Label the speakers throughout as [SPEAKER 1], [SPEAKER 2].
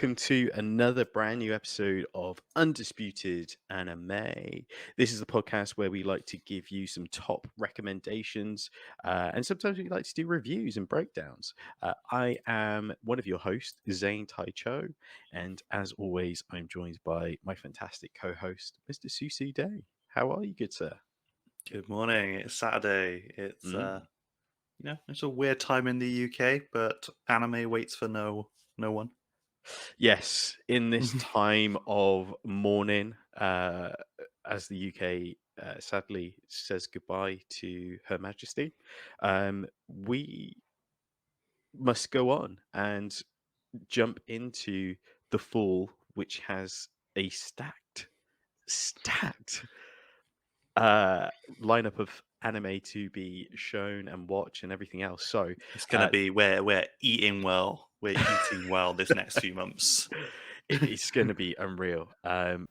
[SPEAKER 1] welcome to another brand new episode of Undisputed Anime. This is the podcast where we like to give you some top recommendations, and sometimes we like to do reviews and breakdowns. I am one of your hosts, Zane Taicho, and as always, I'm joined by my fantastic co-host, Mr. Susu Day. How are you, good sir?
[SPEAKER 2] Good morning. It's Saturday. It's a weird time in the UK, but anime waits for no one.
[SPEAKER 1] Yes, in this time of mourning, as the UK sadly says goodbye to Her Majesty, we must go on and jump into the fall, which has a stacked lineup of anime to be shown and watch and everything else. So
[SPEAKER 2] It's gonna be we're eating well. We're eating well this next few months.
[SPEAKER 1] it's going to be unreal. Now,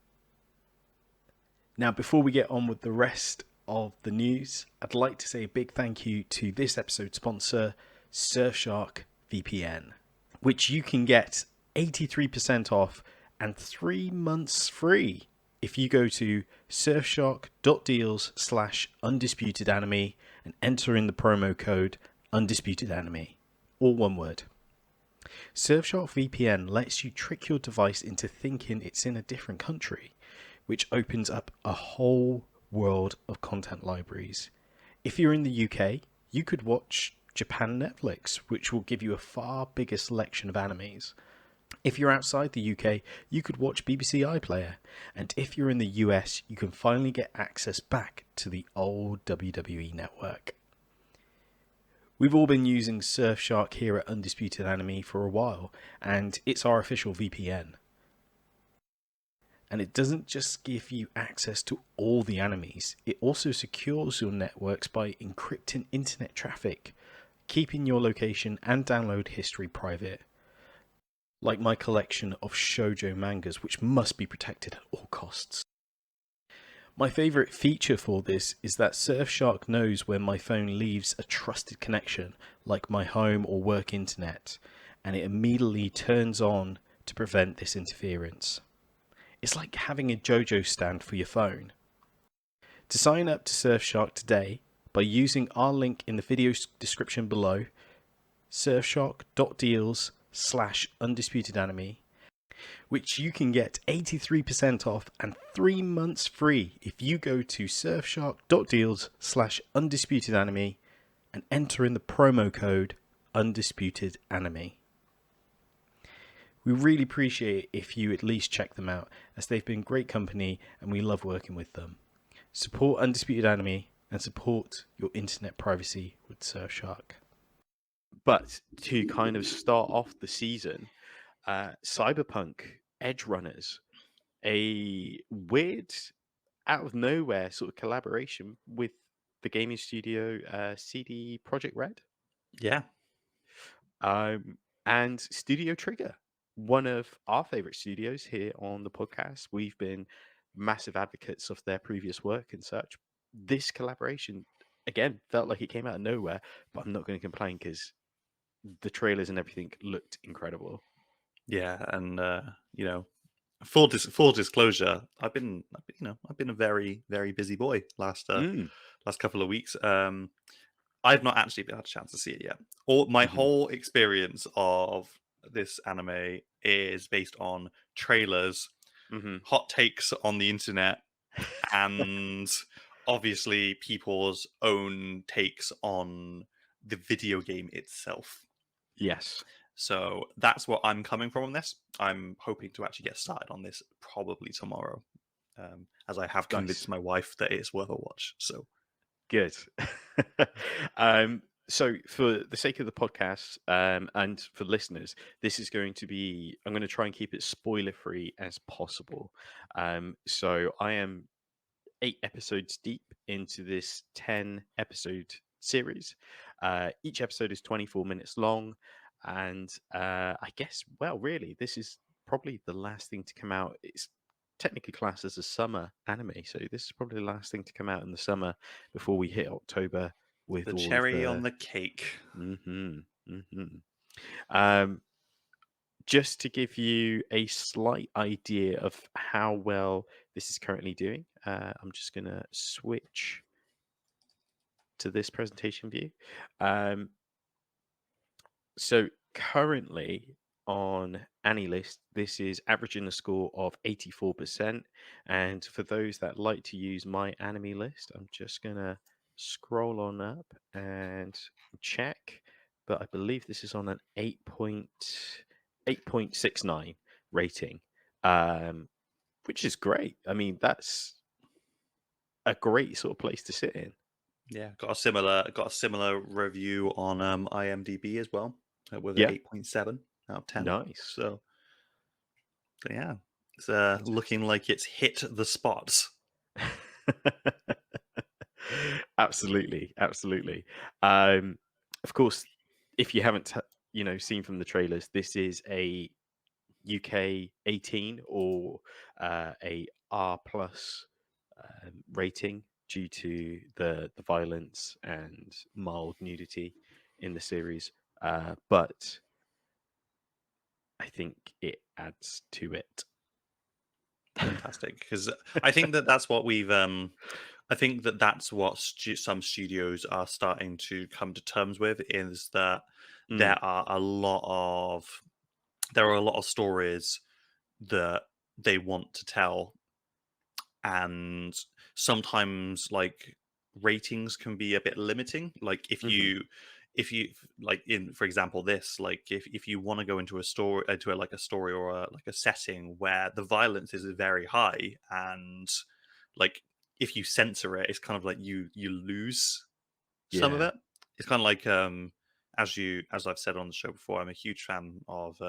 [SPEAKER 1] before we get on with the rest of the news, I'd like to say a big thank you to this episode's sponsor, Surfshark VPN, which you can get 83% off and 3 months free if you go to surfshark.deals/undisputedanime and enter in the promo code undisputedanime, all one word. Surfshark VPN lets you trick your device into thinking it's in a different country, which opens up a whole world of content libraries. If you're in the UK, you could watch Japan Netflix, which will give you a far bigger selection of animes. If you're outside the UK, you could watch BBC iPlayer. And if you're in the US, you can finally get access back to the old WWE network. We've all been using Surfshark here at Undisputed Anime for a while, and it's our official VPN. And it doesn't just give you access to all the animes, it also secures your networks by encrypting internet traffic, keeping your location and download history private. Like my collection of shoujo mangas, which must be protected at all costs. My favourite feature for this is that Surfshark knows when my phone leaves a trusted connection, like my home or work internet, and it immediately turns on to prevent this interference. It's like having a JoJo stand for your phone. To sign up to Surfshark today, by using our link in the video description below, surfshark.deals/undisputedanime, which you can get 83% off and 3 months free if you go to surfshark.deals/undisputedanime and enter in the promo code undisputedanime. We really appreciate it if you at least check them out, as they've been great company and we love working with them. Support Undisputed Anime and support your internet privacy with Surfshark. But to kind of start off the season, Cyberpunk Edgerunners, a weird, out of nowhere sort of collaboration with the gaming studio CD Projekt Red.
[SPEAKER 2] Yeah.
[SPEAKER 1] And Studio Trigger, one of our favorite studios here on the podcast. We've been massive advocates of their previous work and such. This collaboration, again, felt like it came out of nowhere, but I'm not going to complain because the trailers and everything looked incredible.
[SPEAKER 2] Yeah, and full disclosure, I've been a very, very busy boy last couple of weeks. I've not actually had a chance to see it yet. My whole experience of this anime is based on trailers, hot takes on the internet, and obviously people's own takes on the video game itself.
[SPEAKER 1] Yes.
[SPEAKER 2] So that's what I'm coming from on this. I'm hoping to actually get started on this probably tomorrow, as I have convinced my wife that it's worth a watch. So
[SPEAKER 1] good. So for the sake of the podcast and for listeners, this is going to be, I'm going to try and keep it spoiler free as possible. So I am 8 episodes deep into this 10 episode series. Each episode is 24 minutes long. And I guess, well, really, this is probably the last thing to come out. It's technically classed as a summer anime, so this is probably the last thing to come out in the summer before we hit October with
[SPEAKER 2] the
[SPEAKER 1] all
[SPEAKER 2] cherry
[SPEAKER 1] of
[SPEAKER 2] on the cake.
[SPEAKER 1] just to give you a slight idea of how well this is currently doing, I'm just going to switch to this presentation view. Um, so currently on AnyList, this is averaging a score of 84%. And for those that like to use my anime list, I'm just going to scroll on up and check. But I believe this is on an 8.69 rating, which is great. I mean, that's a great sort of place to sit in.
[SPEAKER 2] Yeah, got a similar review on IMDb as well, with an
[SPEAKER 1] Yeah,
[SPEAKER 2] 8.7 out of 10.
[SPEAKER 1] nice.
[SPEAKER 2] So yeah, it's looking like it's hit the spots.
[SPEAKER 1] Absolutely, absolutely. Of course, if you haven't, seen from the trailers, this is a UK 18 or a R plus rating due to the violence and mild nudity in the series. But I think it adds to it.
[SPEAKER 2] Fantastic, because I think that's what we've. I think that's what some studios are starting to come to terms with, is that
[SPEAKER 1] Mm,
[SPEAKER 2] there are a lot of stories that they want to tell, and sometimes like ratings can be a bit limiting. Like
[SPEAKER 1] hmm
[SPEAKER 2] if you like in for example this, like if you want to go into a story, like a story or like a setting where the violence is very high, and like if you censor it, it's kind of like you lose some of
[SPEAKER 1] Yeah.
[SPEAKER 2] it. It's kind of like as I've said on the show before, I'm a huge fan of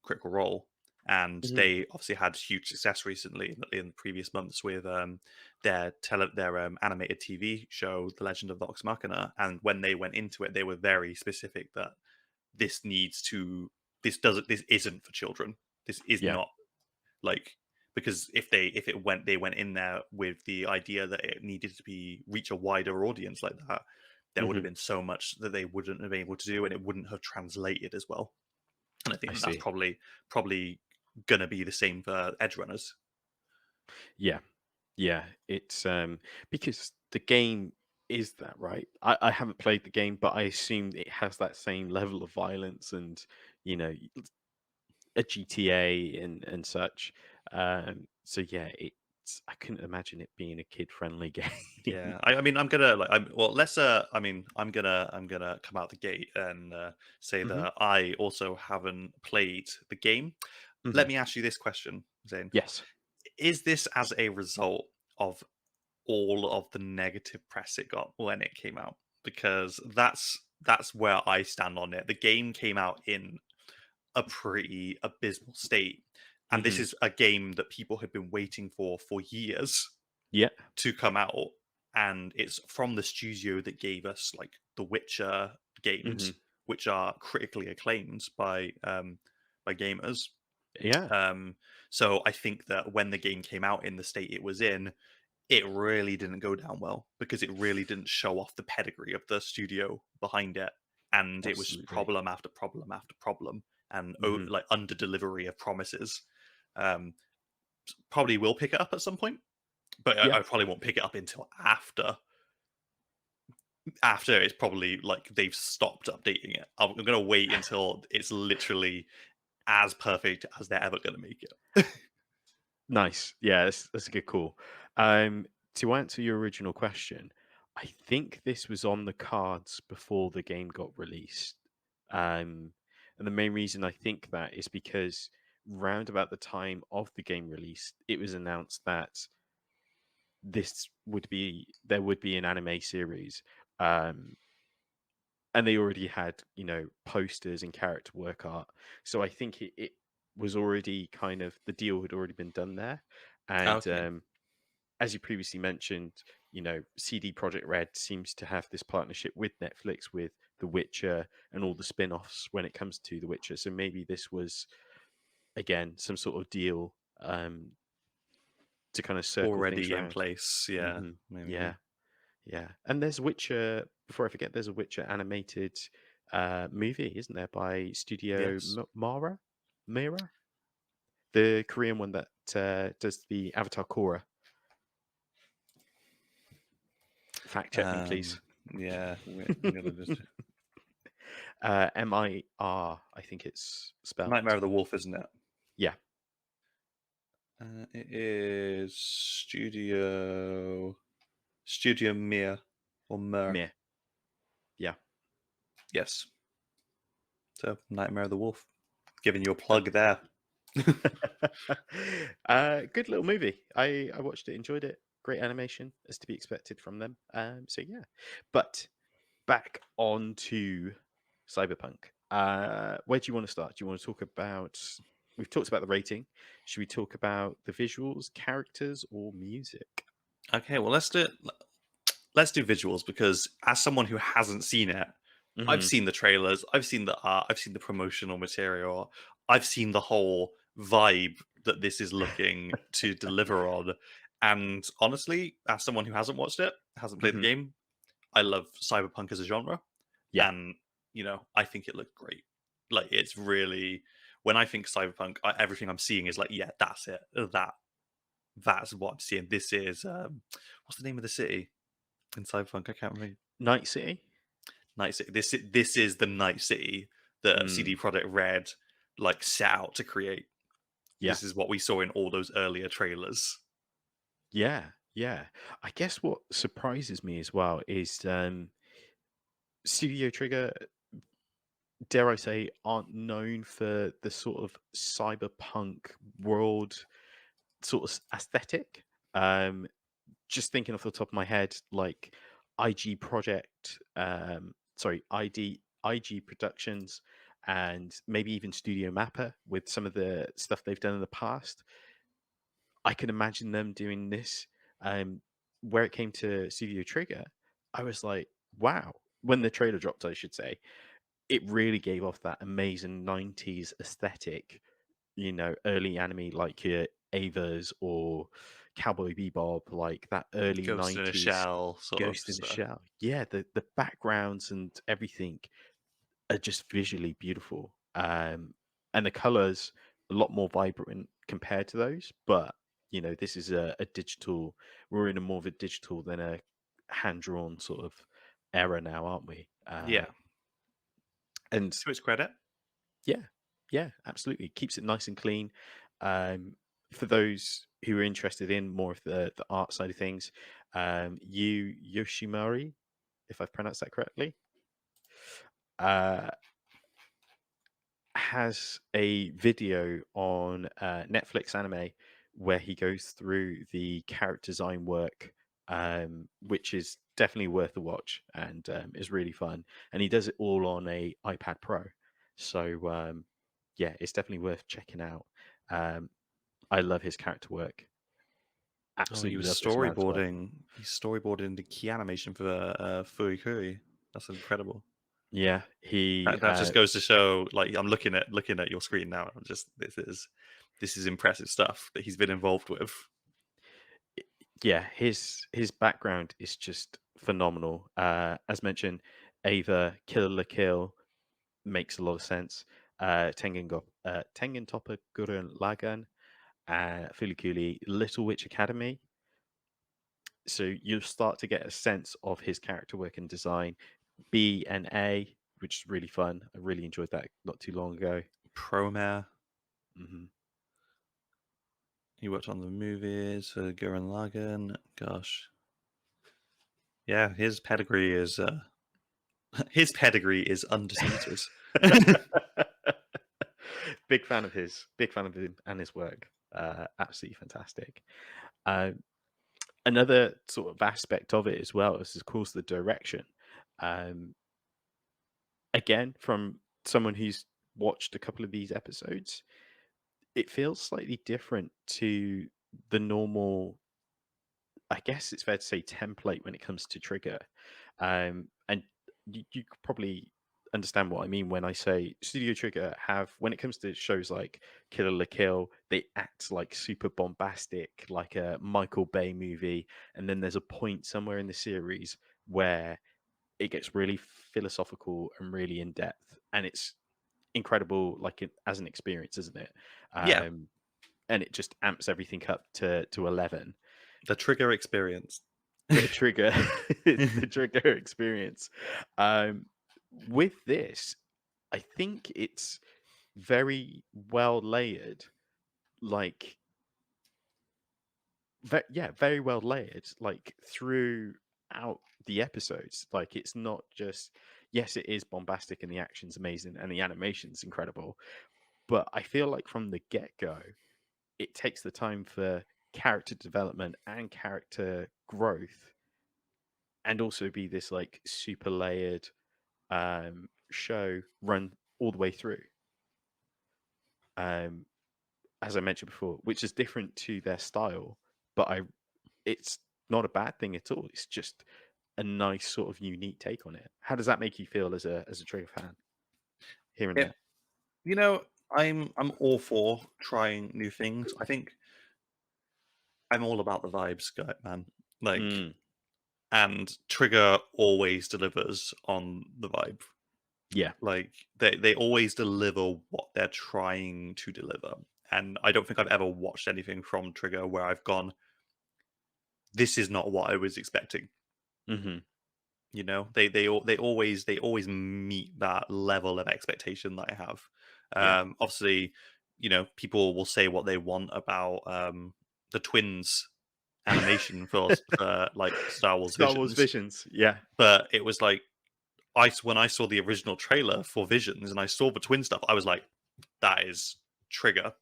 [SPEAKER 2] Critical Role, and
[SPEAKER 1] hmm
[SPEAKER 2] they obviously had huge success recently in previous months with their animated TV show, The Legend of Vox Machina. And when they went into it, they were very specific that this isn't for children. This is
[SPEAKER 1] Yeah.
[SPEAKER 2] not like, because they went in there with the idea that it needed to be reach a wider audience like that, there would have
[SPEAKER 1] hmm
[SPEAKER 2] been so much that they wouldn't have been able to do, and it wouldn't have translated as well. And I
[SPEAKER 1] I
[SPEAKER 2] think that's
[SPEAKER 1] see.
[SPEAKER 2] probably gonna be the same for Edgerunners.
[SPEAKER 1] Yeah. Yeah, it's because the game is that, right? I haven't played the game, but I assume it has that same level of violence and you know a GTA and such. So yeah, it's I couldn't imagine it being a kid friendly game.
[SPEAKER 2] Yeah, I mean, I'm gonna like, I'm well. Let's. I mean, I'm gonna come out the gate and say
[SPEAKER 1] hmm
[SPEAKER 2] that I also haven't played the game.
[SPEAKER 1] hmm
[SPEAKER 2] Let me ask you this question, Zane:
[SPEAKER 1] Yes.
[SPEAKER 2] is this as a result of all of the negative press it got when it came out? Because that's where I stand on it. The game came out in a pretty abysmal state, and this
[SPEAKER 1] hmm
[SPEAKER 2] is a game that people had been waiting for years
[SPEAKER 1] Yeah.
[SPEAKER 2] to come out, and it's from the studio that gave us like the Witcher
[SPEAKER 1] hmm
[SPEAKER 2] games, which are critically acclaimed by gamers.
[SPEAKER 1] Yeah.
[SPEAKER 2] um so I think that when the game came out in the state it was in, it really didn't go down well, because it really didn't show off the pedigree of the studio behind it, and it was just
[SPEAKER 1] Absolutely.
[SPEAKER 2] problem after problem after problem, and
[SPEAKER 1] hmm
[SPEAKER 2] like under delivery of promises. um Probably will pick it up at some point, but
[SPEAKER 1] Yeah.
[SPEAKER 2] I probably won't pick it up until after it's probably like they've stopped updating it. I'm gonna wait until it's literally as perfect as they're ever gonna make it.
[SPEAKER 1] Nice. Yeah, that's a good call. Um, to answer your original question, I think this was on the cards before the game got released. And the main reason I think that is because round about the time of the game release, it was announced that there would be an anime series. Um, and they already had, posters and character work art. So I think it was already kind of the deal had already been done there. And
[SPEAKER 2] Okay.
[SPEAKER 1] as you previously mentioned, CD Projekt Red seems to have this partnership with Netflix with The Witcher and all the spin-offs when it comes to The Witcher. So maybe this was again some sort of deal to kind of circle things
[SPEAKER 2] Already in
[SPEAKER 1] around.
[SPEAKER 2] place, yeah,
[SPEAKER 1] hmm
[SPEAKER 2] maybe.
[SPEAKER 1] Yeah, yeah. And there's Witcher. Before I forget, there's a Witcher animated movie, isn't there, by Studio
[SPEAKER 2] Yes.
[SPEAKER 1] Mara? Mira, the Korean one that does the Avatar Korra. Fact check me, please.
[SPEAKER 2] Yeah, I'm gonna just
[SPEAKER 1] MIR, I think it's spelled.
[SPEAKER 2] Nightmare of the Wolf, isn't it?
[SPEAKER 1] Yeah.
[SPEAKER 2] It is Studio Mir or Mer.
[SPEAKER 1] Mir. Yeah.
[SPEAKER 2] Yes. So Nightmare of the Wolf. Giving you a plug there.
[SPEAKER 1] Good little movie. I watched it, enjoyed it. Great animation, as to be expected from them. So yeah. But back on to Cyberpunk. Where do you want to start? Do you want to talk about? We've talked about the rating. Should we talk about the visuals, characters, or music?
[SPEAKER 2] Okay, well let's do visuals, because as someone who hasn't seen it, I've seen the trailers, I've seen the art, I've seen the promotional material, I've seen the whole vibe that this is looking to deliver on. And honestly, as someone who hasn't watched it, hasn't played the game, I love Cyberpunk as a genre.
[SPEAKER 1] Yeah.
[SPEAKER 2] And, I think it looked great. Like, it's really, when I think Cyberpunk, everything I'm seeing is like, yeah, that's it. That's what I'm seeing. This is, what's the name of the city in Cyberpunk? I can't remember.
[SPEAKER 1] Night City.
[SPEAKER 2] Night City. This is the Night City that CD Projekt Red set out to create.
[SPEAKER 1] Yeah.
[SPEAKER 2] This is what we saw in all those earlier trailers.
[SPEAKER 1] Yeah. I guess what surprises me as well is Studio Trigger, dare I say, aren't known for the sort of cyberpunk world sort of aesthetic. Just thinking off the top of my head, like IG Project, IG Productions, and maybe even Studio Mappa with some of the stuff they've done in the past. I can imagine them doing this. Where it came to Studio Trigger, I was like, wow. When the trailer dropped, I should say, it really gave off that amazing 90s aesthetic, early anime like your Avas or Cowboy Bebop, like that early
[SPEAKER 2] Ghost in a
[SPEAKER 1] 90s
[SPEAKER 2] Shell sort of
[SPEAKER 1] Ghost in the
[SPEAKER 2] stuff.
[SPEAKER 1] Shell. Yeah, the backgrounds and everything are just visually beautiful. And the colors a lot more vibrant compared to those. But, this is a digital, we're in a more of a digital than a hand-drawn sort of era now, aren't we?
[SPEAKER 2] Yeah.
[SPEAKER 1] And
[SPEAKER 2] To its credit.
[SPEAKER 1] Yeah, absolutely. Keeps it nice and clean. For those who are interested in more of the art side of things, Yu Yoshimari, if I've pronounced that correctly, has a video on Netflix Anime where he goes through the character design work, which is definitely worth a watch and is really fun. And he does it all on a iPad Pro. So, yeah, it's definitely worth checking out. I love his character work. Absolutely
[SPEAKER 2] He was
[SPEAKER 1] love this man's work.
[SPEAKER 2] storyboarding. He storyboarded the key animation for Furikuri. That's incredible.
[SPEAKER 1] Yeah,
[SPEAKER 2] That just goes to show. Like, I'm looking at your screen now. I'm just this is impressive stuff that he's been involved with.
[SPEAKER 1] Yeah, his background is just phenomenal. As mentioned, Ava Kill la Kill makes a lot of sense. Tengen Toppa Gurren Lagann, Fulikuli, Little Witch Academy. So you'll start to get a sense of his character work and design. B and A, which is really fun. I really enjoyed that not too long ago.
[SPEAKER 2] Promare.
[SPEAKER 1] Mm-hmm.
[SPEAKER 2] He worked on the movies for Gurren Lagann. Gosh, yeah, his pedigree is undisputed.
[SPEAKER 1] Big fan of him and his work. Absolutely fantastic. Another sort of aspect of it as well is, of course, the direction. Again, from someone who's watched a couple of these episodes, it feels slightly different to the normal, I guess it's fair to say, template when it comes to Trigger. And you could probably understand what I mean when I say Studio Trigger have, when it comes to shows like Kill la Kill, they act like super bombastic, like a Michael Bay movie. And then there's a point somewhere in the series where it gets really philosophical and really in depth. And it's incredible, like as an experience, isn't it?
[SPEAKER 2] Yeah,
[SPEAKER 1] And it just amps everything up to 11.
[SPEAKER 2] the trigger experience.
[SPEAKER 1] The trigger, the trigger experience. With this, I think it's very well layered, like very well layered, like throughout the episodes. Like it's not just, yes, it is bombastic and the action's amazing and the animation's incredible, but I feel like from the get-go, it takes the time for character development and character growth, and also be this like super layered show run all the way through. Um, as I mentioned before, which is different to their style, but it's not a bad thing at all. It's just a nice sort of unique take on it. How does that make you feel as a Trigger fan? Hearing
[SPEAKER 2] Yeah,
[SPEAKER 1] that,
[SPEAKER 2] you know, I'm all for trying new things. I think I'm all about the vibes, guy, man. Like,
[SPEAKER 1] mm,
[SPEAKER 2] and Trigger always delivers on the vibe.
[SPEAKER 1] yeah,
[SPEAKER 2] Like they always deliver what they're trying to deliver. And I don't think I've ever watched anything from Trigger where I've gone, this is not what I was expecting.
[SPEAKER 1] hmm,
[SPEAKER 2] You know, they always meet that level of expectation that I have.
[SPEAKER 1] yeah.
[SPEAKER 2] Obviously, you know, people will say what they want about the twins animation for like Star Wars
[SPEAKER 1] Star Wars
[SPEAKER 2] Visions,
[SPEAKER 1] Visions, yeah,
[SPEAKER 2] but it was like when I saw the original trailer for Visions and I saw the twin stuff, I was like, that is Trigger.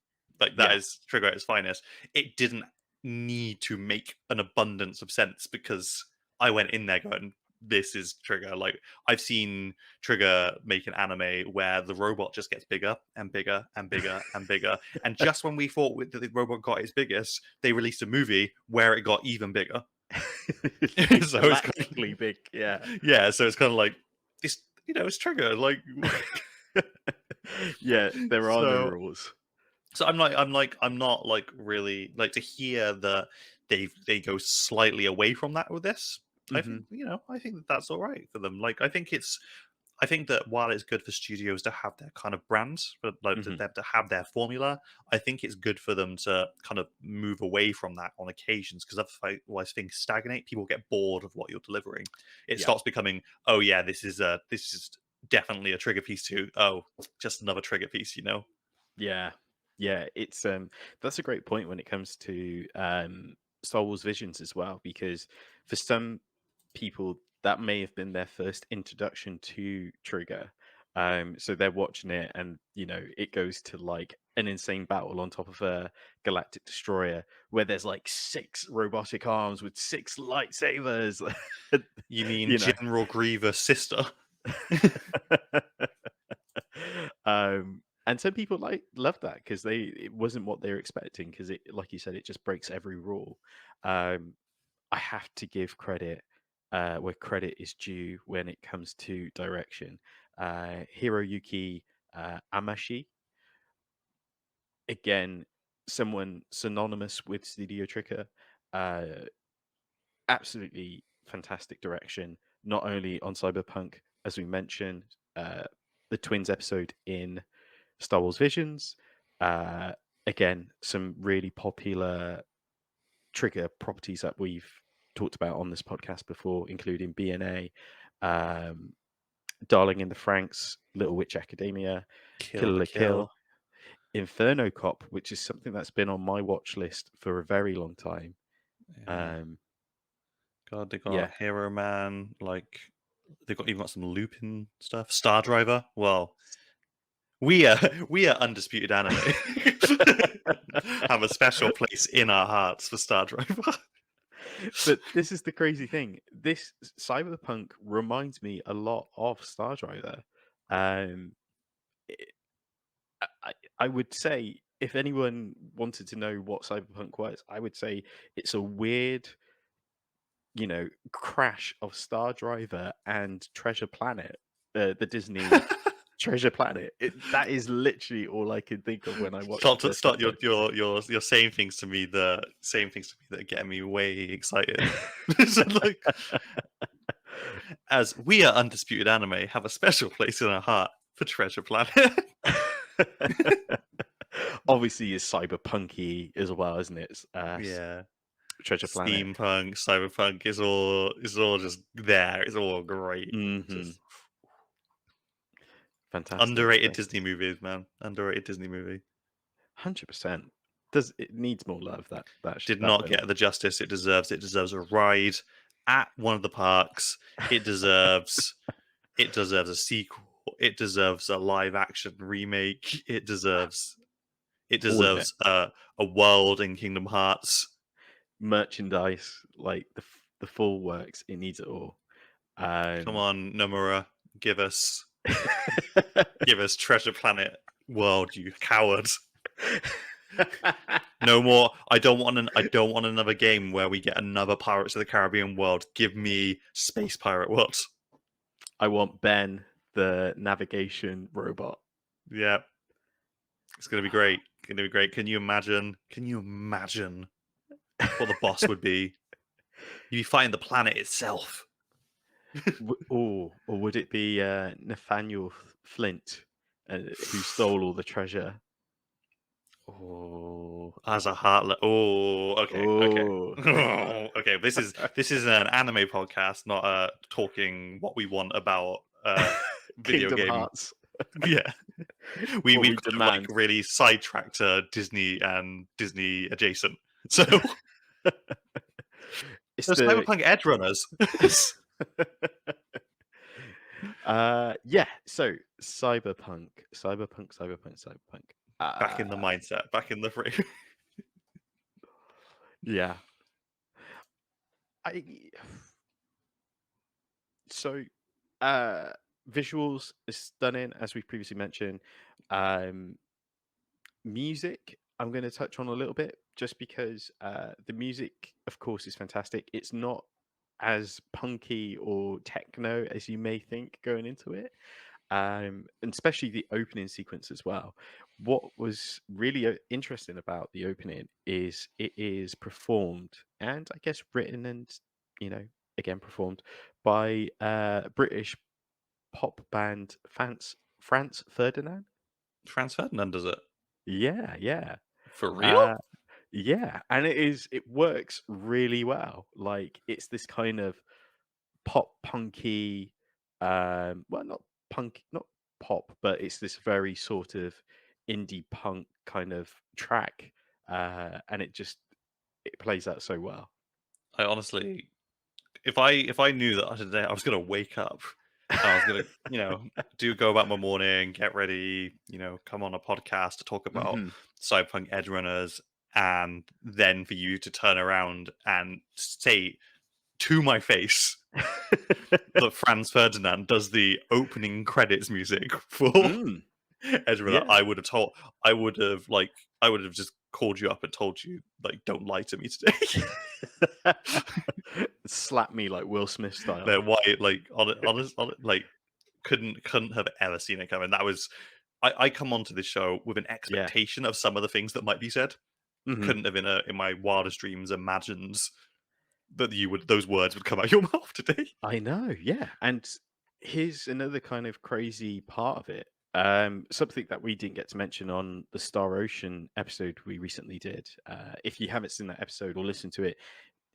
[SPEAKER 2] Like that
[SPEAKER 1] yeah.
[SPEAKER 2] is Trigger at its finest. It didn't need to make an abundance of sense because I went in there going, this is Trigger. Like I've seen Trigger make an anime where the robot just gets bigger and bigger and bigger and bigger. And just when we thought that the robot got its biggest, they released a movie where it got even bigger. So it's
[SPEAKER 1] Galactically big, yeah.
[SPEAKER 2] yeah, so it's kind of like this, you know, it's Trigger. Like,
[SPEAKER 1] Yeah, there are no
[SPEAKER 2] so
[SPEAKER 1] rules.
[SPEAKER 2] I'm not like really like to hear that they go slightly away from that with this. I think
[SPEAKER 1] Hmm.
[SPEAKER 2] I think that that's all right for them. Like I think that while it's good for studios to have their kind of brands, but like to
[SPEAKER 1] Hmm.
[SPEAKER 2] them to have their formula, I think it's good for them to kind of move away from that on occasions because otherwise things stagnate. People get bored of what you're delivering. It
[SPEAKER 1] Yeah,
[SPEAKER 2] starts becoming, oh yeah, this is definitely a trigger piece too. Oh, just another trigger piece, you know?
[SPEAKER 1] yeah, yeah. It's that's a great point when it comes to Star Wars Visions as well, because for some people that may have been their first introduction to Trigger. So they're watching it, and it goes to like an insane battle on top of a galactic destroyer where there's like 6 robotic arms with 6 lightsabers.
[SPEAKER 2] You mean
[SPEAKER 1] you know.
[SPEAKER 2] General Grievous' sister?
[SPEAKER 1] And some people love that because it wasn't what they were expecting, because it, like you said, it just breaks every rule. Um, I have to give credit where credit is due when it comes to direction. Hiroyuki Amashi, again, someone synonymous with Studio Trigger. Uh, Absolutely fantastic direction, not only on Cyberpunk, as we mentioned, the Twins episode in Star Wars Visions. Uh, Again, some really popular Trigger properties that we've talked about on this podcast before, including BNA, um, Darling in the Franxx, Little Witch Academia,
[SPEAKER 2] Kill
[SPEAKER 1] Kill
[SPEAKER 2] the
[SPEAKER 1] la Kill,
[SPEAKER 2] Kill.
[SPEAKER 1] Inferno Cop, which is something that's been on my watch list for a very long time.
[SPEAKER 2] Yeah.
[SPEAKER 1] Um,
[SPEAKER 2] God, they got
[SPEAKER 1] yeah,
[SPEAKER 2] Hero Man. Like they got even got some Lupin stuff. Star Driver. Well, we are we are Undisputed Anime. Have a special place in our hearts for Star Driver.
[SPEAKER 1] but this is the crazy thing. This Cyberpunk reminds me a lot of Star Driver. Um, it- I would say if anyone wanted to know what Cyberpunk was, I would say it's a weird, crash of Star Driver and Treasure Planet, the Disney Treasure Planet. That is literally all I can think of when I watched the first
[SPEAKER 2] Start
[SPEAKER 1] episode.
[SPEAKER 2] you're saying things to me that are getting me way excited. So, like, as we are Undisputed Anime have a special place in our heart. for Treasure Planet.
[SPEAKER 1] Obviously, it's cyberpunky as well, isn't it?
[SPEAKER 2] Yeah.
[SPEAKER 1] Treasure Planet.
[SPEAKER 2] Steampunk, cyberpunk is all just there. It's all great. Just
[SPEAKER 1] Fantastic.
[SPEAKER 2] underrated Disney movies, man. Underrated Disney movie.
[SPEAKER 1] 100%. It needs more love? That
[SPEAKER 2] Did not get the justice it deserves. It deserves a ride at one of the parks. It deserves a sequel. It deserves a live action remake. It deserves a world in Kingdom Hearts.
[SPEAKER 1] Merchandise, like the full works. It needs it all.
[SPEAKER 2] Come on, Nomura, give us Treasure Planet world, you coward. No more. I don't want another game where we get another Pirates of the Caribbean world. Give me Space Pirate World.
[SPEAKER 1] I want Ben, the navigation robot.
[SPEAKER 2] Yeah. It's gonna be great. Can you imagine what the boss would be? You'd be fighting the planet itself.
[SPEAKER 1] Or would it be Nathaniel Flint, who stole all the treasure?
[SPEAKER 2] Oh, as a heartlet. Oh, okay. Okay. This is an anime podcast, not talking what we want about video
[SPEAKER 1] Kingdom
[SPEAKER 2] game.
[SPEAKER 1] Hearts.
[SPEAKER 2] Yeah, we've kind of, like,
[SPEAKER 1] demand.
[SPEAKER 2] really sidetracked Disney and Disney adjacent. So
[SPEAKER 1] It's
[SPEAKER 2] the Cyberpunk Edgerunners.
[SPEAKER 1] Yeah. So Cyberpunk.
[SPEAKER 2] Back in the mindset, back in the frame.
[SPEAKER 1] Yeah. Visuals is stunning, as we previously mentioned. Music, I'm going to touch on a little bit, just because the music, of course, is fantastic. It's not as punky or techno as you may think going into it, and especially the opening sequence as well. What was really interesting about the opening is it is performed and, I guess, written and, again, performed by British pop band Franz Ferdinand.
[SPEAKER 2] Franz Ferdinand does it.
[SPEAKER 1] Yeah.
[SPEAKER 2] For real?
[SPEAKER 1] Yeah, and it works really well. Like, it's this kind of pop punky, well, not pop, but it's this very sort of indie punk kind of track, and it plays out so well.
[SPEAKER 2] I honestly, if I knew that today I was gonna wake up and I was gonna, go about my morning, get ready, come on a podcast to talk about Cyberpunk Edgerunners, and then for you to turn around and say to my face that Franz Ferdinand does the opening credits music for Edgerunner,
[SPEAKER 1] Yeah.
[SPEAKER 2] I would have just called you up and told you, like, don't lie to me today.
[SPEAKER 1] Slap me like Will Smith style.
[SPEAKER 2] Like, why? Like, honest, like, couldn't have ever seen it coming. That was, I come onto this show with an expectation of some of the things that might be said. Couldn't have in my wildest dreams imagined that those words would come out your mouth today.
[SPEAKER 1] I know, yeah. And here's another kind of crazy part of it. Something that we didn't get to mention on the Star Ocean episode we recently did. If you haven't seen that episode or listened to it,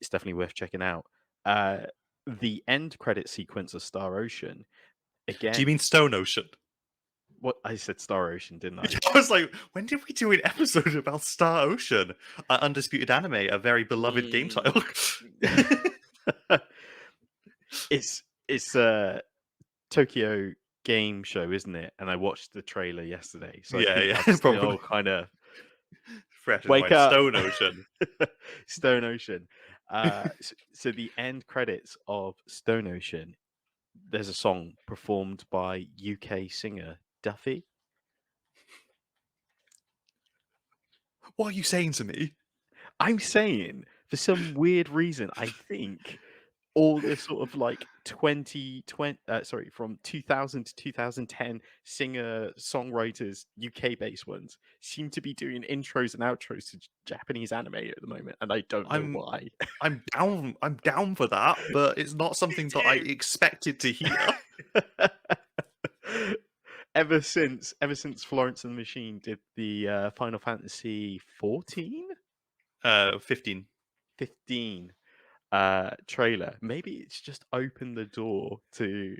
[SPEAKER 1] it's definitely worth checking out. The end credit sequence of Star Ocean, again.
[SPEAKER 2] Do you mean Stone Ocean?
[SPEAKER 1] What, I said Star Ocean, didn't I?
[SPEAKER 2] I was like, when did we do an episode about Star Ocean? Undisputed Anime, a very beloved game title.
[SPEAKER 1] It's a Tokyo game show, isn't it? And I watched the trailer yesterday, so
[SPEAKER 2] yeah,
[SPEAKER 1] probably kind of
[SPEAKER 2] fresh.
[SPEAKER 1] Wake up,
[SPEAKER 2] Stone Ocean.
[SPEAKER 1] Stone Ocean. So the end credits of Stone Ocean, there's a song performed by UK singer Duffy.
[SPEAKER 2] What are you saying to me?
[SPEAKER 1] I'm saying, for some weird reason, I think all the sort of like from 2000 to 2010 singer-songwriters, UK-based ones, seem to be doing intros and outros to Japanese anime at the moment, and I don't know why.
[SPEAKER 2] I'm down for that, but it's not something that I expected to hear.
[SPEAKER 1] ever since Florence and the Machine did the Final Fantasy 14,
[SPEAKER 2] 15.
[SPEAKER 1] 15 trailer, maybe it's just opened the door to.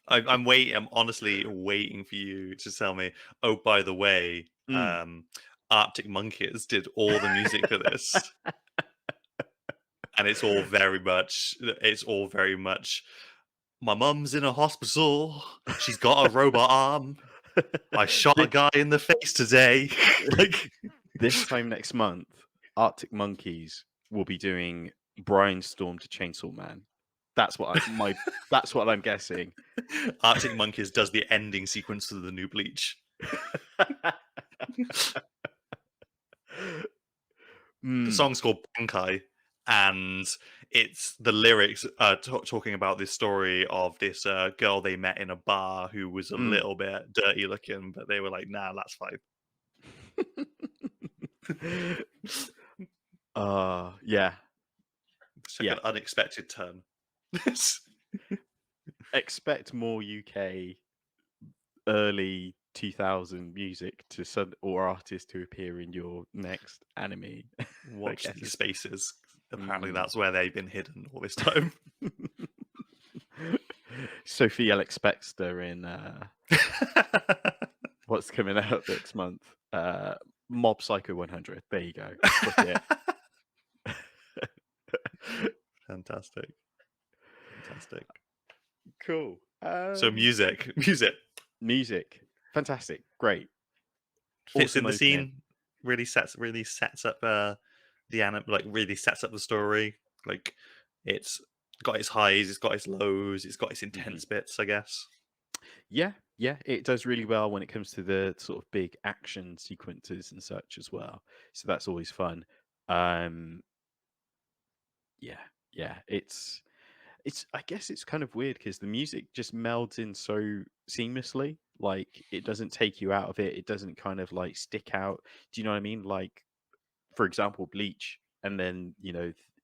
[SPEAKER 2] I'm waiting. I'm honestly waiting for you to tell me. Oh, by the way, Arctic Monkeys did all the music for this, and it's all very much. My mum's in a hospital. She's got a robot arm. I shot a guy in the face today. Like
[SPEAKER 1] this time next month, Arctic Monkeys will be doing Brian Storm to Chainsaw Man. That's what that's what I'm guessing.
[SPEAKER 2] Arctic Monkeys does the ending sequence to the new Bleach. The song's called Bankai, and it's the lyrics talking about this story of this girl they met in a bar who was a little bit dirty looking, but they were like, nah, that's fine.
[SPEAKER 1] Yeah.
[SPEAKER 2] It's like an unexpected turn.
[SPEAKER 1] Expect more UK early 2000 music or artists to appear in your next anime.
[SPEAKER 2] Watch the spaces. Apparently that's where they've been hidden all this time.
[SPEAKER 1] Sophie Alex Spexter in what's coming out next month? Mob Psycho 100. There you go.
[SPEAKER 2] Fantastic.
[SPEAKER 1] Cool.
[SPEAKER 2] So music.
[SPEAKER 1] Fantastic. Great.
[SPEAKER 2] Fits
[SPEAKER 1] awesome
[SPEAKER 2] in the scene. Really sets up the anime. Like really sets up the story. Like it's got its highs, it's got its lows, it's got its intense bits, I guess.
[SPEAKER 1] Yeah, it does really well when it comes to the sort of big action sequences and such as well. So that's always fun. It's I guess it's kind of weird because the music just melds in so seamlessly. Like it doesn't take you out of it. It doesn't kind of like stick out. Do you know what I mean? Like, for example, Bleach, and then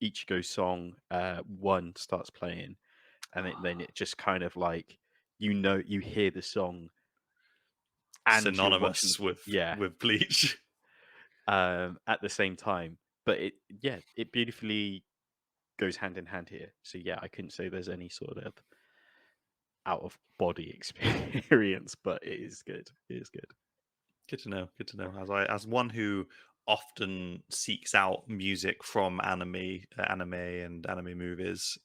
[SPEAKER 1] Ichigo's song 1 starts playing, and then it just kind of like you hear the song and
[SPEAKER 2] synonymous with Bleach
[SPEAKER 1] at the same time, but it beautifully goes hand in hand here. So I couldn't say there's any sort of out of body experience, but it is good.
[SPEAKER 2] Good to know. As one who often seeks out music from anime and anime movies,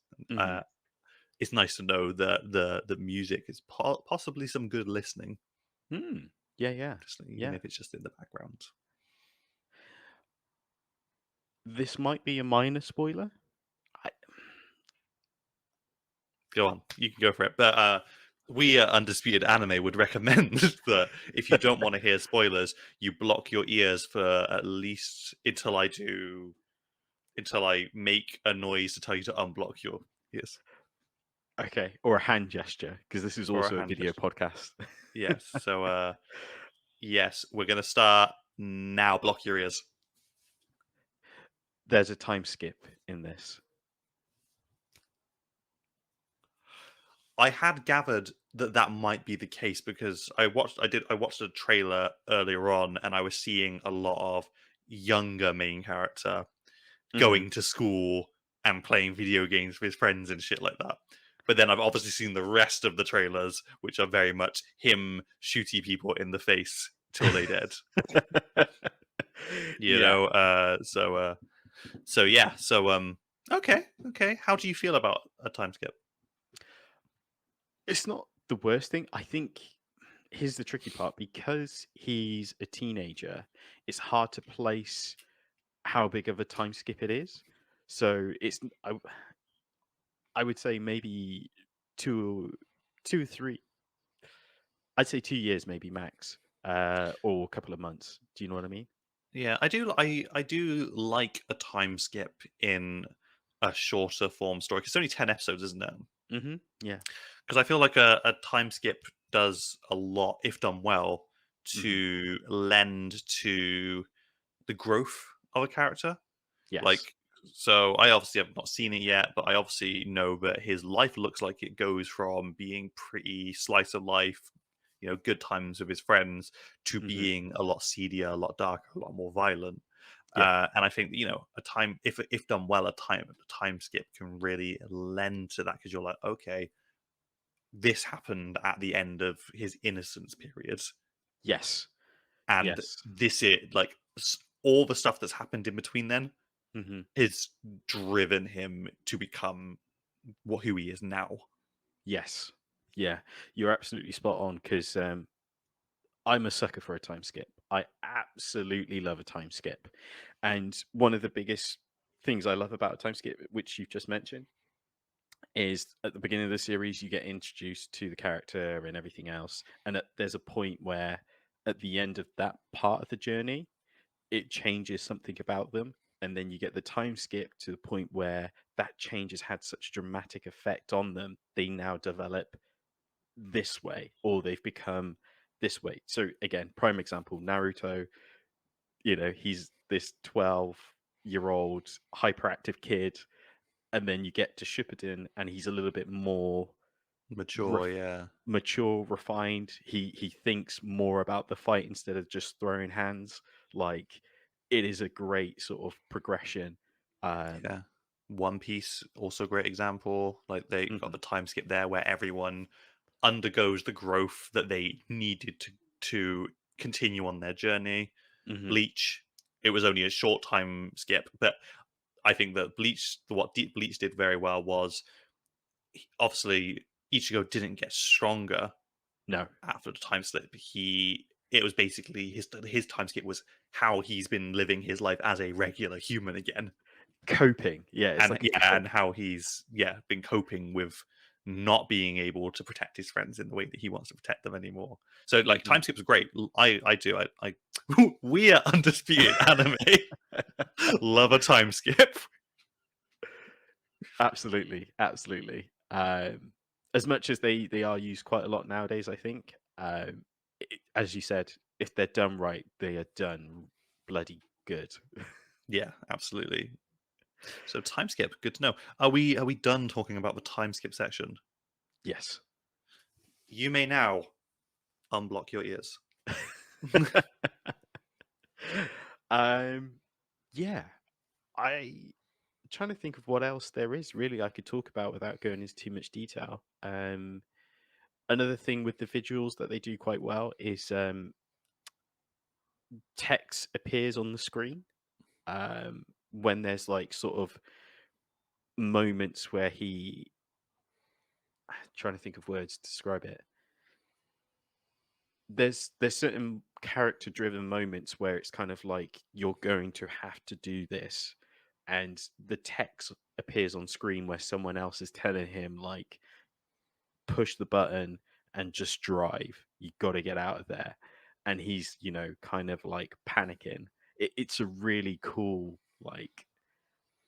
[SPEAKER 2] it's nice to know that the music is possibly some good listening.
[SPEAKER 1] Yeah.
[SPEAKER 2] Even if it's just in the background.
[SPEAKER 1] This might be a minor spoiler.
[SPEAKER 2] Go on, you can go for it. But we at Undisputed Anime would recommend that if you don't want to hear spoilers, you block your ears for at least until I make a noise to tell you to unblock your ears.
[SPEAKER 1] Okay, or a hand gesture, because this is also a video podcast.
[SPEAKER 2] Yes, so yes, we're going to start now. Block your ears.
[SPEAKER 1] There's a time skip in this.
[SPEAKER 2] I had gathered that might be the case because I watched a trailer earlier on, and I was seeing a lot of younger main character going to school and playing video games with his friends and shit like that. But then I've obviously seen the rest of the trailers, which are very much him shooting people in the face till they dead. Okay. How do you feel about a time skip?
[SPEAKER 1] It's not the worst thing. I think here's the tricky part. Because he's a teenager, it's hard to place how big of a time skip it is. So it's I would say maybe 2 or 3. I'd say 2 years maybe max, or a couple of months. Do you know what I mean?
[SPEAKER 2] Yeah, I do. I do like a time skip in a shorter form story because it's only 10 episodes, isn't it?
[SPEAKER 1] Yeah.
[SPEAKER 2] Because I feel like a time skip does a lot, if done well, to lend to the growth of a character.
[SPEAKER 1] Yes.
[SPEAKER 2] Like, so I obviously have not seen it yet, but I obviously know that his life looks like it goes from being pretty slice of life, good times with his friends to
[SPEAKER 1] Hmm.
[SPEAKER 2] being a lot seedier, a lot darker, a lot more violent.
[SPEAKER 1] Yeah.
[SPEAKER 2] And I think a time, if done well, a time skip can really lend to that, because you're like, okay, this happened at the end of his innocence period,
[SPEAKER 1] Yes.
[SPEAKER 2] and
[SPEAKER 1] Yes.
[SPEAKER 2] this is like all the stuff that's happened in between then
[SPEAKER 1] Hmm.
[SPEAKER 2] has driven him to become who he is now.
[SPEAKER 1] Yes. Yeah. You're absolutely spot on because I'm a sucker for a time skip. I absolutely love a time skip. And one of the biggest things I love about a time skip, which you've just mentioned, is at the beginning of the series, you get introduced to the character and everything else. And there's a point where at the end of that part of the journey, it changes something about them. And then you get the time skip to the point where that change has had such a dramatic effect on them. They now develop this way or they've become this way. So again, prime example, Naruto, he's this 12-year-old hyperactive kid, and then you get to Shippuden and he's a little bit more
[SPEAKER 2] Mature,
[SPEAKER 1] ref-
[SPEAKER 2] yeah.
[SPEAKER 1] mature, refined. He thinks more about the fight instead of just throwing hands. Like, it is a great sort of progression.
[SPEAKER 2] Yeah. One Piece, also a great example. Like, they got
[SPEAKER 1] Mhm,
[SPEAKER 2] the time skip there where everyone undergoes the growth that they needed to continue on their journey.
[SPEAKER 1] mhm.
[SPEAKER 2] Bleach, it was only a short time skip, but I think that what Deep Bleach did very well was, obviously Ichigo didn't get stronger
[SPEAKER 1] No,
[SPEAKER 2] after the time slip. It was basically his time skip was how he's been living his life as a regular human again,
[SPEAKER 1] coping. Yeah, it's
[SPEAKER 2] and
[SPEAKER 1] like a
[SPEAKER 2] yeah, and
[SPEAKER 1] cope.
[SPEAKER 2] how he's been coping with not being able to protect his friends in the way that he wants to protect them anymore. So like
[SPEAKER 1] Mhm.
[SPEAKER 2] time skips are great. I we are Undisputed Anime. Love a time skip.
[SPEAKER 1] Absolutely, absolutely. As much as they are used quite a lot nowadays, I think, as you said, if they're done right, they are done bloody good.
[SPEAKER 2] Yeah, absolutely. So time skip, good to know. Are we done talking about the time skip section?
[SPEAKER 1] Yes.
[SPEAKER 2] You may now unblock your ears.
[SPEAKER 1] um, yeah, I trying to think of what else there is really I could talk about without going into too much detail. Another thing with the visuals that they do quite well is text appears on the screen when there's like sort of moments where trying to think of words to describe it. There's certain character driven moments where it's kind of like you're going to have to do this, and the text appears on screen where someone else is telling him like push the button and just drive. You got to get out of there, and he's kind of like panicking. It's a really cool like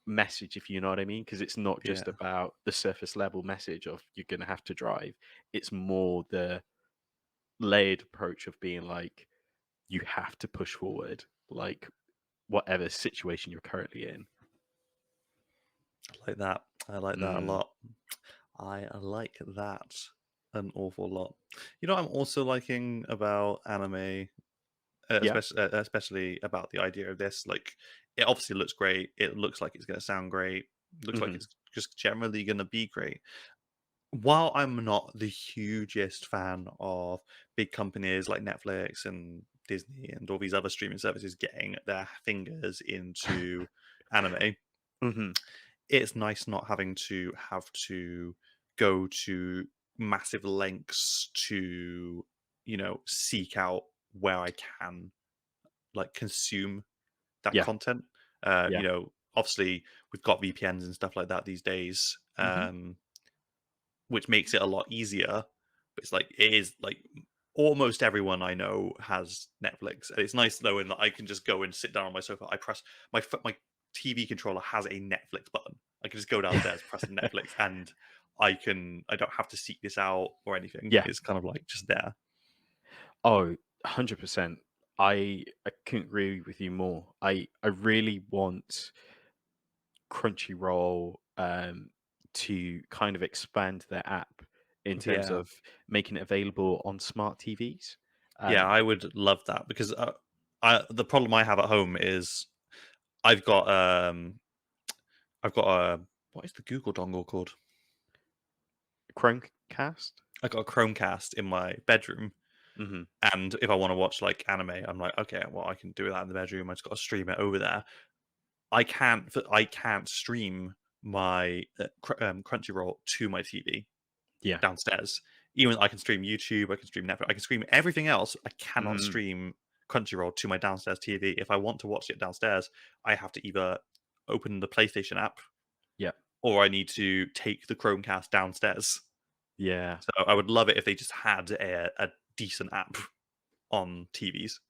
[SPEAKER 1] message, if you know what I mean, because it's not just
[SPEAKER 2] Yeah,
[SPEAKER 1] about the surface level message of you're going to have to drive. It's more the layered approach of being like you have to push forward, like whatever situation you're currently in.
[SPEAKER 2] I like that. I like that a
[SPEAKER 1] Mm,
[SPEAKER 2] lot. I like that an awful lot. You know what I'm also liking about anime,
[SPEAKER 1] yeah.
[SPEAKER 2] especially about the idea of this. Like, it obviously looks great. It looks like it's going to sound great. Looks like
[SPEAKER 1] Hmm.
[SPEAKER 2] it's just generally going to be great. While I'm not the hugest fan of big companies like Netflix and Disney and all these other streaming services getting their fingers into anime,
[SPEAKER 1] Hmm.
[SPEAKER 2] it's nice not having to go to massive lengths to seek out where I can like consume that
[SPEAKER 1] Yeah.
[SPEAKER 2] content.
[SPEAKER 1] Yeah.
[SPEAKER 2] Obviously we've got VPNs and stuff like that these days,
[SPEAKER 1] Hmm.
[SPEAKER 2] which makes it a lot easier. But it's like it is like almost everyone I know has Netflix, and it's nice knowing that I can just go and sit down on my sofa. I press my TV controller has a Netflix button. I can just go downstairs, press Netflix, and I don't have to seek this out or anything.
[SPEAKER 1] Yeah.
[SPEAKER 2] It's kind of like just there.
[SPEAKER 1] Oh, 100%. I couldn't agree with you more. I really want Crunchyroll to kind of expand their app in terms
[SPEAKER 2] Yeah.
[SPEAKER 1] of making it available on smart TVs.
[SPEAKER 2] Yeah, I would love that because the problem I have at home is I've got a what is the Google dongle called?
[SPEAKER 1] Chromecast.
[SPEAKER 2] I got a Chromecast in my bedroom,
[SPEAKER 1] Hmm.
[SPEAKER 2] and if I want to watch like anime, I'm like, okay, well, I can do that in the bedroom. I just got to stream it over there. I can't stream my Crunchyroll to my TV
[SPEAKER 1] Yeah.
[SPEAKER 2] downstairs. Even I can stream YouTube, I can stream Netflix, I can stream everything else. I cannot
[SPEAKER 1] Mm.
[SPEAKER 2] stream Crunchyroll to my downstairs TV. If I want to watch it downstairs, I have to either open the PlayStation app,
[SPEAKER 1] Yeah.
[SPEAKER 2] or I need to take the Chromecast downstairs.
[SPEAKER 1] Yeah.
[SPEAKER 2] So I would love it if they just had a decent app on TVs,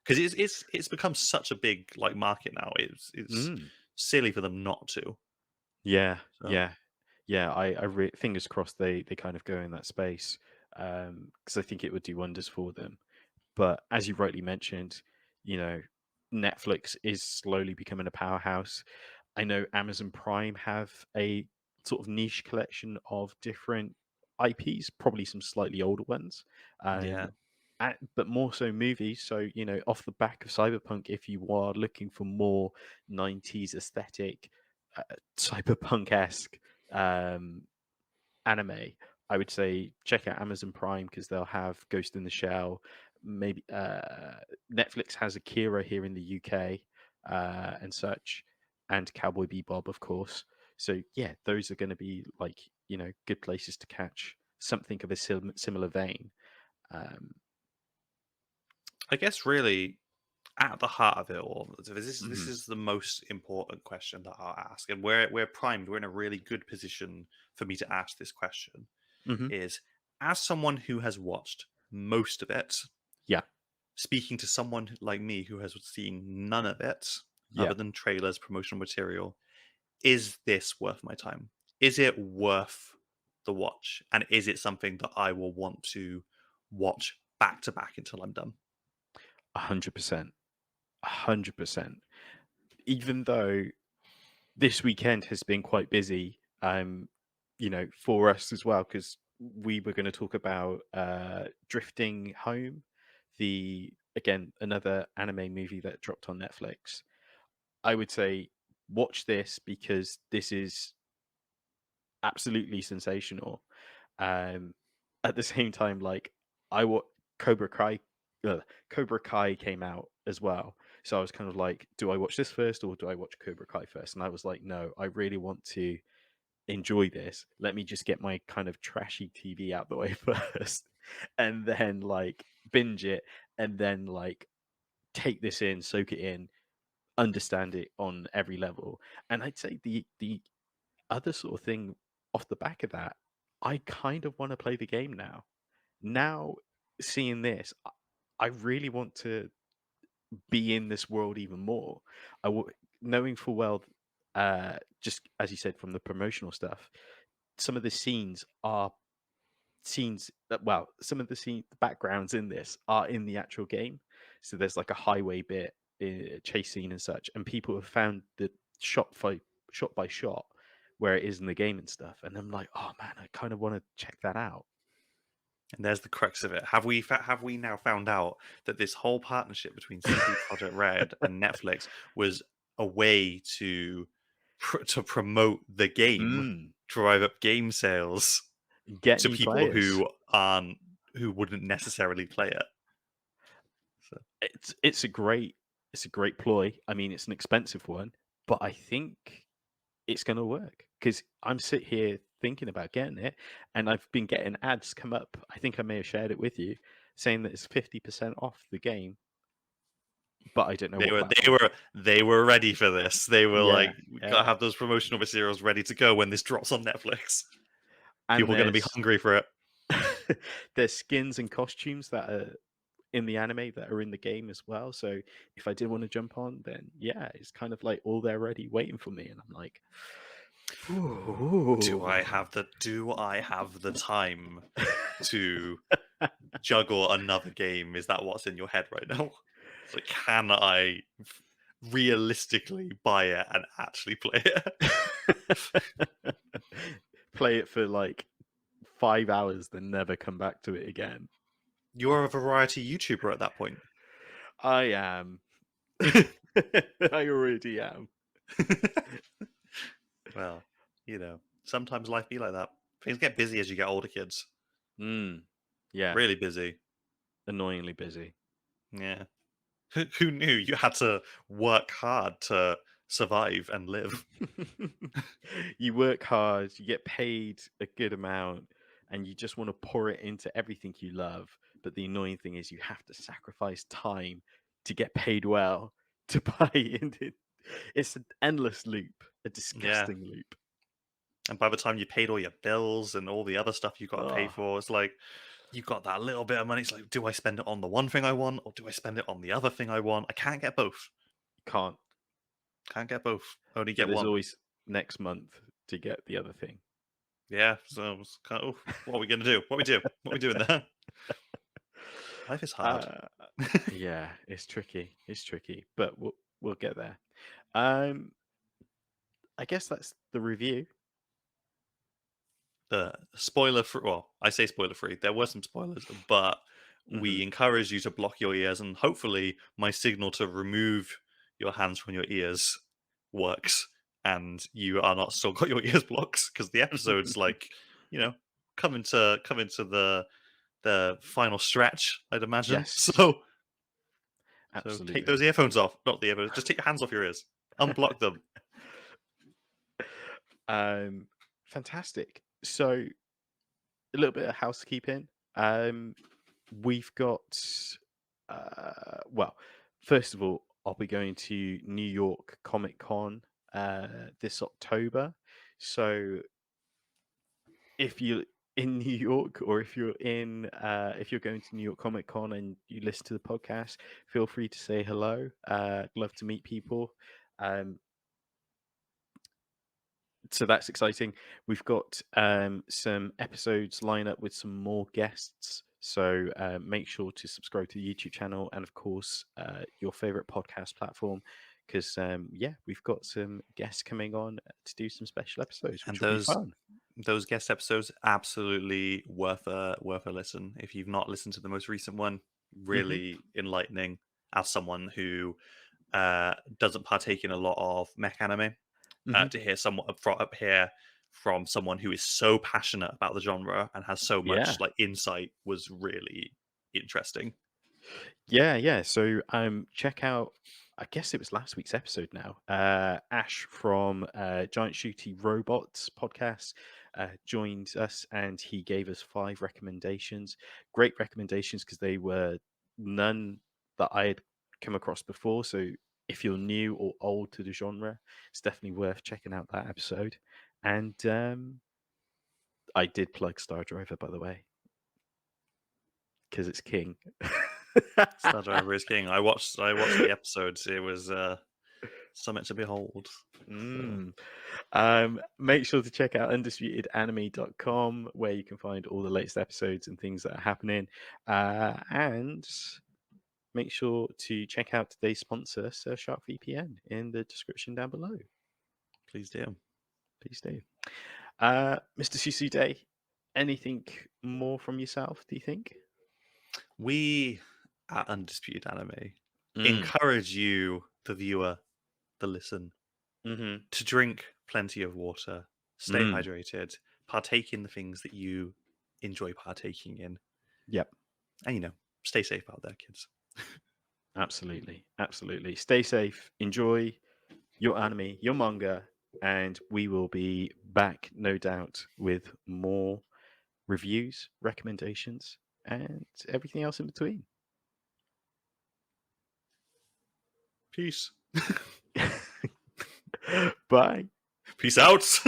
[SPEAKER 2] because it's become such a big like market now. It's
[SPEAKER 1] Mm.
[SPEAKER 2] silly for them not to.
[SPEAKER 1] Yeah.
[SPEAKER 2] So
[SPEAKER 1] Yeah. Yeah. Fingers crossed they kind of go in that space, because I think it would do wonders for them. But as you rightly mentioned, you know, Netflix is slowly becoming a powerhouse. I know Amazon Prime have a sort of niche collection of different IPs, probably some slightly older ones,
[SPEAKER 2] yeah,
[SPEAKER 1] but more so movies. So, off the back of Cyberpunk, if you are looking for more 90s aesthetic, cyberpunk esque um, anime, I would say check out Amazon Prime because they'll have Ghost in the Shell. Maybe Netflix has Akira here in the UK and such, and Cowboy Bebop, of course. So yeah, those are going to be like good places to catch something of a similar vein. Um,
[SPEAKER 2] I guess really at the heart of it all, this
[SPEAKER 1] mhm,
[SPEAKER 2] is the most important question that I'll ask, and we're primed. We're in a really good position for me to ask this question.
[SPEAKER 1] mhm.
[SPEAKER 2] Is as someone who has watched most of it,
[SPEAKER 1] Yeah,
[SPEAKER 2] speaking to someone like me who has seen none of it,
[SPEAKER 1] yeah.
[SPEAKER 2] other than trailers, promotional material, is this worth my time? Is it worth the watch? And is it something that I will want to watch back to back until I'm done?
[SPEAKER 1] 100%. 100%. Even though this weekend has been quite busy, for us as well, because we were going to talk about Drifting Home, again, another anime movie that dropped on Netflix. I would say watch this because this is absolutely sensational. Um, at the same time, like I what Cobra Kai, Cobra Kai came out as well, so I was kind of like, do I watch this first or do I watch Cobra Kai first? And I was like, no, I really want to enjoy this. Let me just get my kind of trashy TV out the way first, and then like binge it, and then like take this in, soak it in, understand it on every level. And I'd say the other sort of thing off the back of that, I kind of want to play the game now. Now, seeing this, I really want to be in this world even more. Knowing full well, just as you said from the promotional stuff, some of the scenes are scenes that, well, some of the backgrounds in this are in the actual game. So there's like a highway bit, chase scene and such, and people have found the shot by shot where it is in the game and stuff. And I'm like, oh man, I kind of want to check that out.
[SPEAKER 2] And there's the crux of it. Have we now found out that this whole partnership between CD Projekt Red and Netflix was a way to promote the game,
[SPEAKER 1] Mm,
[SPEAKER 2] drive up game sales
[SPEAKER 1] get
[SPEAKER 2] to
[SPEAKER 1] new
[SPEAKER 2] people
[SPEAKER 1] players.
[SPEAKER 2] who wouldn't necessarily play it? So,
[SPEAKER 1] It's a great ploy. I mean, it's an expensive one, but I think it's going to work because I'm sit here thinking about getting it, and I've been getting ads come up. I think I may have shared it with you, saying that it's 50% off the game, but I don't know
[SPEAKER 2] they
[SPEAKER 1] what
[SPEAKER 2] were they
[SPEAKER 1] platform.
[SPEAKER 2] were they were ready for this. They were
[SPEAKER 1] Yeah,
[SPEAKER 2] like, we gotta
[SPEAKER 1] yeah,
[SPEAKER 2] have those promotional materials ready to go when this drops on Netflix.
[SPEAKER 1] and
[SPEAKER 2] People are gonna be hungry for it.
[SPEAKER 1] there's skins and costumes that are in the anime that are in the game as well. So if I did want to jump on, then yeah, it's kind of like all there ready waiting for me, and I'm like,
[SPEAKER 2] Do
[SPEAKER 1] ooh.
[SPEAKER 2] I have the time to juggle another game? Is that what's in your head right now? It's like, can I realistically buy it and actually play it?
[SPEAKER 1] Play it for like 5 hours, then never come back to it again.
[SPEAKER 2] You're a variety YouTuber at that point.
[SPEAKER 1] I am. I already am.
[SPEAKER 2] Well, sometimes life be like that. Things get busy as you get older, kids.
[SPEAKER 1] Yeah.
[SPEAKER 2] Really busy.
[SPEAKER 1] Annoyingly busy.
[SPEAKER 2] Yeah. Who knew you had to work hard to survive and live?
[SPEAKER 1] You work hard, you get paid a good amount, and you just want to pour it into everything you love. But the annoying thing is you have to sacrifice time to get paid well to buy into. It's an endless loop, a disgusting loop.
[SPEAKER 2] And by the time you paid all your bills and all the other stuff you got to pay
[SPEAKER 1] Oh.
[SPEAKER 2] for, it's like you got that little bit of money. It's like, do I spend it on the one thing I want, or do I spend it on the other thing I want? I can't get both.
[SPEAKER 1] Can't
[SPEAKER 2] get both. Only
[SPEAKER 1] But
[SPEAKER 2] get
[SPEAKER 1] there's
[SPEAKER 2] one.
[SPEAKER 1] always next month to get the other thing.
[SPEAKER 2] Yeah. So it's kind of, what are we gonna do? What we doing there? Life is hard.
[SPEAKER 1] Yeah, it's tricky. It's tricky, but we'll get there. I guess that's the review.
[SPEAKER 2] Spoiler free. Well, I say spoiler free. There were some spoilers, but we encourage you to block your ears, and hopefully, my signal to remove your hands from your ears works, and you are not still got your ears blocked, because the episode's like, coming to the final stretch, I'd imagine.
[SPEAKER 1] Yes.
[SPEAKER 2] So
[SPEAKER 1] Absolutely.
[SPEAKER 2] take those earphones off. Not the earphones. Just take your hands off your ears. Unblock them.
[SPEAKER 1] Fantastic. So, a little bit of housekeeping. We've got, well, first of all, I'll be going to New York Comic Con this October. So, if you're in New York, or if you're going to New York Comic Con and you listen to the podcast, feel free to say hello. I'd love to meet people. So that's exciting. We've got some episodes lined up with some more guests. So make sure to subscribe to the YouTube channel, and of course your favorite podcast platform, because we've got some guests coming on to do some special episodes, which will be fun.
[SPEAKER 2] Those guest episodes absolutely worth a listen. If you've not listened to the most recent one, really enlightening as someone who doesn't partake in a lot of mech anime. To hear someone up here from someone who is so passionate about the genre and has so much insight was really interesting.
[SPEAKER 1] Yeah. So check out, I guess it was last week's episode now. Ash from Giant Shooty Robots podcast joined us, and he gave us 5 recommendations. Great recommendations, because they were none that I had come across before. So if you're new or old to the genre, it's definitely worth checking out that episode. And I did plug Star Driver, by the way, because it's king.
[SPEAKER 2] Star Driver is king. I watched the episodes. It was something to behold.
[SPEAKER 1] Make sure to check out undisputedanime.com, where you can find all the latest episodes and things that are happening. And make sure to check out today's sponsor, Surfshark VPN, in the description down below.
[SPEAKER 2] Please do.
[SPEAKER 1] Mr. Susude, anything more from yourself, do you think?
[SPEAKER 2] We at Undisputed Anime encourage you, the viewer, the listen, to drink plenty of water, stay hydrated, partake in the things that you enjoy partaking in.
[SPEAKER 1] Yep.
[SPEAKER 2] And, stay safe out there, kids.
[SPEAKER 1] Absolutely. Stay safe. Enjoy your anime, your manga, and we will be back, no doubt, with more reviews, recommendations, and everything else in between.
[SPEAKER 2] Peace.
[SPEAKER 1] Bye.
[SPEAKER 2] Peace out.